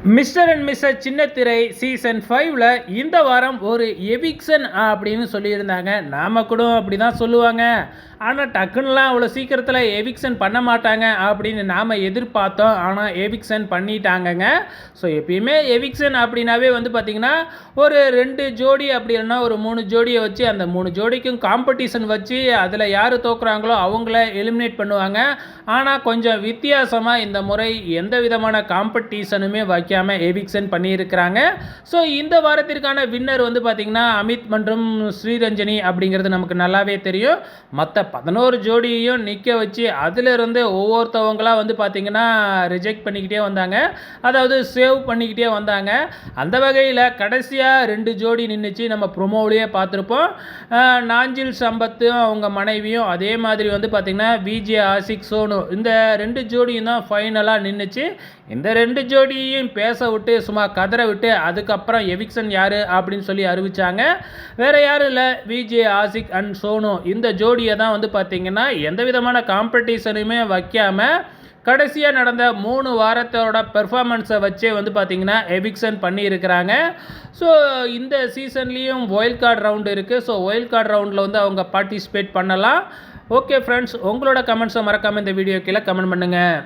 Mister and Mrs சின்னத்திரை season 5ல் இந்த வாரம் ஒரு எவிக்ஷன் அப்படின்னு சொல்லியிருந்தாங்க. நாம கூட அப்படி தான் சொல்லுவாங்க. ஆனால் டக்குன்னுலாம் அவ்வளோ சீக்கிரத்தில் எவிக்ஷன் பண்ண மாட்டாங்க அப்படின்னு நாம் எதிர்பார்த்தோம். ஆனால் எவிக்ஷன் பண்ணிட்டாங்கங்க. ஸோ எப்பயுமே எவிக்ஷன் அப்படின்னாவே வந்து பார்த்திங்கன்னா ஒரு 2 ஜோடி அப்படி இல்லைன்னா ஒரு 3 ஜோடியை வச்சு அந்த 3 ஜோடிக்கும் காம்படிஷன் வச்சு அதில் யார் தோக்குறாங்களோ அவங்கள எலிமினேட் பண்ணுவாங்க. ஆனால் கொஞ்சம் வித்தியாசமாக இந்த முறை எந்த விதமான காம்படிஷனுமே வைக்காமல் எவிக்ஷன் பண்ணியிருக்கிறாங்க. ஸோ இந்த வாரத்திற்கான வின்னர் வந்து பார்த்திங்கன்னா அமித் மற்றும் ஸ்ரீரஞ்சனி அப்படிங்கிறது நமக்கு நல்லாவே தெரியும். மற்ற 11 ஜோடியையும் நிற்க வச்சு அதிலிருந்து ஒவ்வொருத்தவங்களாக வந்து பார்த்திங்கன்னா ரிஜெக்ட் பண்ணிக்கிட்டே வந்தாங்க. அதாவது சேவ் பண்ணிக்கிட்டே வந்தாங்க. அந்த வகையில் கடைசியாக 2 ஜோடி நின்றுச்சு. நம்ம ப்ரொமோவிலேயே பார்த்துருப்போம். நாஞ்சில் சம்பத்தும் அவங்க மனைவியும் அதே மாதிரி வந்து பார்த்திங்கன்னா விஜே ஆசிக் சோனு இந்த 2 ஜோடியும் தான் ஃபைனலாக நின்றுச்சு. இந்த 2 ஜோடியையும் பேச விட்டு சும்மா கதற விட்டு அதுக்கப்புறம் எவிக்ஷன் யார் அப்படின்னு சொல்லி அறிவித்தாங்க. வேறு யாரும் இல்லை, விஜே ஆசிக் அண்ட் சோனு இந்த ஜோடியை தான் வந்து பார்த்திங்கன்னா எந்த விதமான காம்படிஷனுமே வைக்காமல் கடைசியாக நடந்த 3 வாரத்தோட பெர்ஃபார்மன்ஸை வச்சே வந்து பார்த்திங்கன்னா எவிக்ஷன் பண்ணியிருக்கிறாங்க. ஸோ இந்த சீசன்லேயும் ஒயில்ட் கார்டு ரவுண்டு இருக்குது. ஸோ ஒயில்ட் கார்டு ரவுண்டில் வந்து அவங்க பார்ட்டிசிபேட் பண்ணலாம். ஓகே ஃப்ரெண்ட்ஸ், உங்களோட கமெண்ட்ஸை மறக்காமல் இந்த வீடியோ கீழே கமெண்ட் பண்ணுங்கள்.